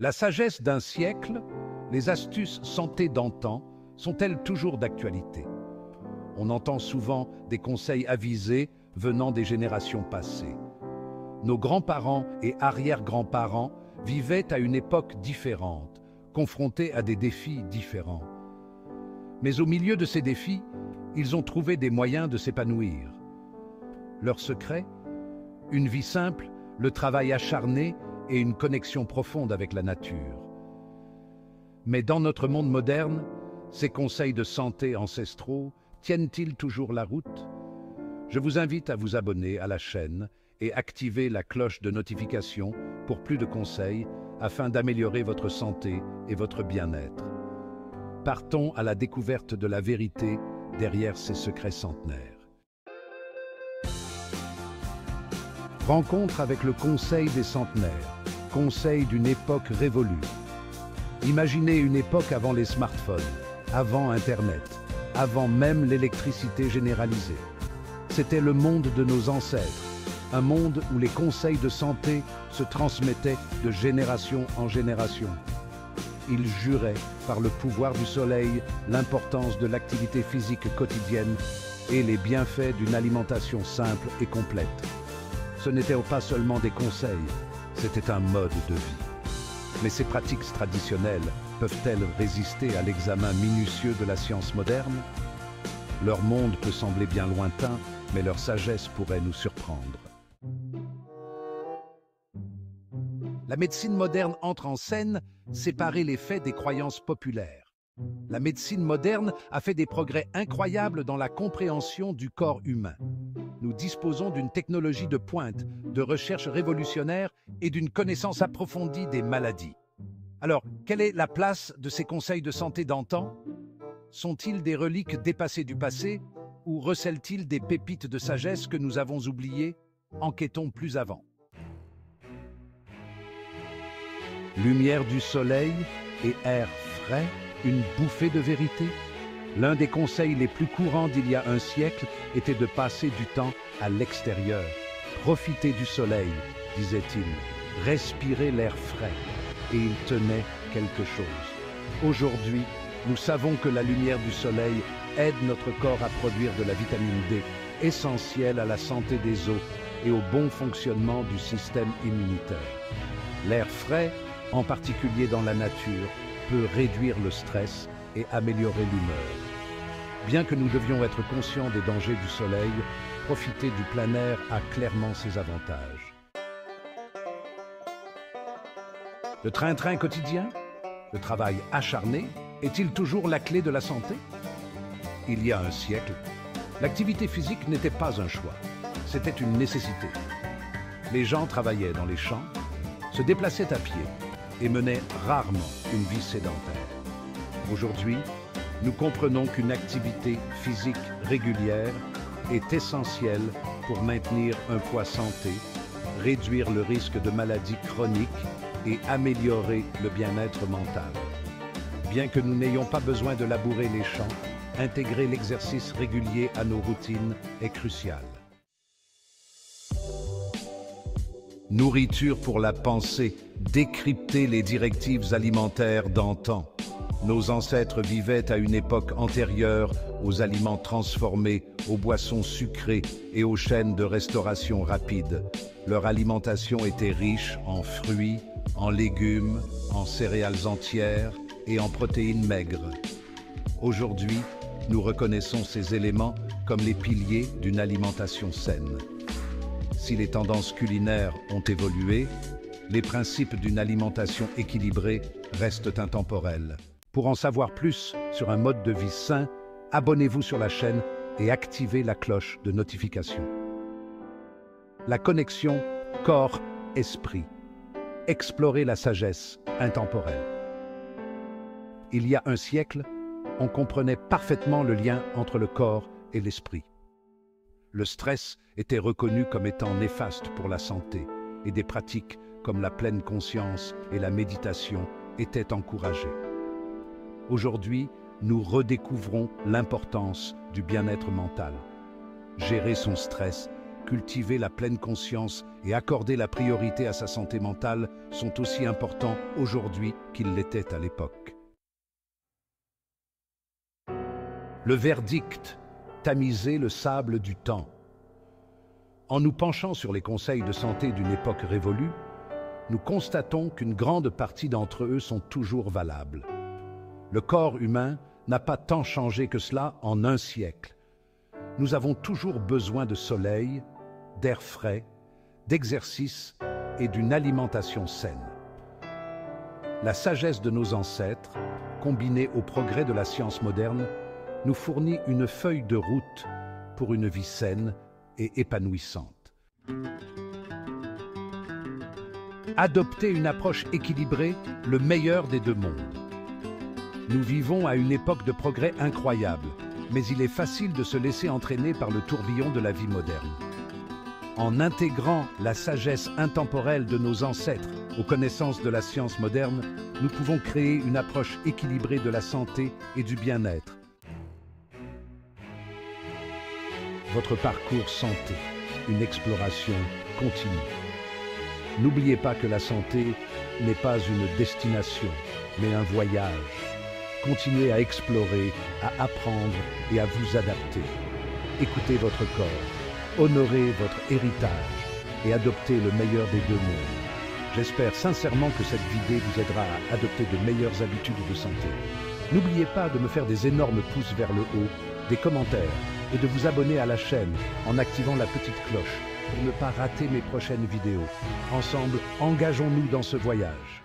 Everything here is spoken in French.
La sagesse d'un siècle, les astuces santé d'antan sont-elles toujours d'actualité? On entend souvent des conseils avisés venant des générations passées. Nos grands-parents et arrière-grands-parents vivaient à une époque différente, confrontés à des défis différents. Mais au milieu de ces défis, ils ont trouvé des moyens de s'épanouir. Leur secret? Une vie simple, le travail acharné et une connexion profonde avec la nature. Mais dans notre monde moderne, ces conseils de santé ancestraux tiennent-ils toujours la route? Je vous invite à vous abonner à la chaîne et activer la cloche de notification pour plus de conseils afin d'améliorer votre santé et votre bien-être. Partons à la découverte de la vérité derrière ces secrets centenaires. Rencontre avec le conseil des centenaires, conseil d'une époque révolue. Imaginez une époque avant les smartphones, avant Internet, avant même l'électricité généralisée. C'était le monde de nos ancêtres, un monde où les conseils de santé se transmettaient de génération en génération. Ils juraient, par le pouvoir du soleil, l'importance de l'activité physique quotidienne et les bienfaits d'une alimentation simple et complète. Ce n'étaient pas seulement des conseils, c'était un mode de vie. Mais ces pratiques traditionnelles peuvent-elles résister à l'examen minutieux de la science moderne? Leur monde peut sembler bien lointain, mais leur sagesse pourrait nous surprendre. La médecine moderne entre en scène, séparer les faits des croyances populaires. La médecine moderne a fait des progrès incroyables dans la compréhension du corps humain. Nous disposons d'une technologie de pointe, de recherche révolutionnaire et d'une connaissance approfondie des maladies. Alors, quelle est la place de ces conseils de santé d'antan? Sont-ils des reliques dépassées du passé ou recèlent-ils des pépites de sagesse que nous avons oubliées? Enquêtons plus avant. Lumière du soleil et air frais, une bouffée de vérité? L'un des conseils les plus courants d'il y a un siècle était de passer du temps à l'extérieur. Profiter du soleil, disait-il, respirer l'air frais. Et il tenait quelque chose. Aujourd'hui, nous savons que la lumière du soleil aide notre corps à produire de la vitamine D, essentielle à la santé des os et au bon fonctionnement du système immunitaire. L'air frais, en particulier dans la nature, peut réduire le stress et améliorer l'humeur. Bien que nous devions être conscients des dangers du soleil, profiter du plein air a clairement ses avantages. Le train-train quotidien, le travail acharné, est-il toujours la clé de la santé? Il y a un siècle, l'activité physique n'était pas un choix, c'était une nécessité. Les gens travaillaient dans les champs, se déplaçaient à pied et menaient rarement une vie sédentaire. Aujourd'hui, nous comprenons qu'une activité physique régulière est essentielle pour maintenir un poids santé, réduire le risque de maladies chroniques et améliorer le bien-être mental. Bien que nous n'ayons pas besoin de labourer les champs, intégrer l'exercice régulier à nos routines est crucial. Nourriture pour la pensée, décrypter les directives alimentaires d'antan. Nos ancêtres vivaient à une époque antérieure aux aliments transformés, aux boissons sucrées et aux chaînes de restauration rapide. Leur alimentation était riche en fruits, en légumes, en céréales entières et en protéines maigres. Aujourd'hui, nous reconnaissons ces éléments comme les piliers d'une alimentation saine. Si les tendances culinaires ont évolué, les principes d'une alimentation équilibrée restent intemporels. Pour en savoir plus sur un mode de vie sain, abonnez-vous sur la chaîne et activez la cloche de notification. La connexion corps-esprit. Explorer la sagesse intemporelle. Il y a un siècle, on comprenait parfaitement le lien entre le corps et l'esprit. Le stress était reconnu comme étant néfaste pour la santé et des pratiques comme la pleine conscience et la méditation étaient encouragées. Aujourd'hui, nous redécouvrons l'importance du bien-être mental. Gérer son stress cultiver la pleine conscience et accorder la priorité à sa santé mentale sont aussi importants aujourd'hui qu'ils l'étaient à l'époque. Le verdict, tamiser le sable du temps. En nous penchant sur les conseils de santé d'une époque révolue, nous constatons qu'une grande partie d'entre eux sont toujours valables. Le corps humain n'a pas tant changé que cela en un siècle. Nous avons toujours besoin de soleil, d'air frais, d'exercice et d'une alimentation saine. La sagesse de nos ancêtres, combinée au progrès de la science moderne, nous fournit une feuille de route pour une vie saine et épanouissante. Adopter une approche équilibrée, le meilleur des deux mondes. Nous vivons à une époque de progrès incroyable, mais il est facile de se laisser entraîner par le tourbillon de la vie moderne. En intégrant la sagesse intemporelle de nos ancêtres aux connaissances de la science moderne, nous pouvons créer une approche équilibrée de la santé et du bien-être. Votre parcours santé, une exploration continue. N'oubliez pas que la santé n'est pas une destination, mais un voyage. Continuez à explorer, à apprendre et à vous adapter. Écoutez votre corps, honorez votre héritage et adoptez le meilleur des deux mondes. J'espère sincèrement que cette vidéo vous aidera à adopter de meilleures habitudes de santé. N'oubliez pas de me faire des énormes pouces vers le haut, des commentaires et de vous abonner à la chaîne en activant la petite cloche pour ne pas rater mes prochaines vidéos. Ensemble, engageons-nous dans ce voyage.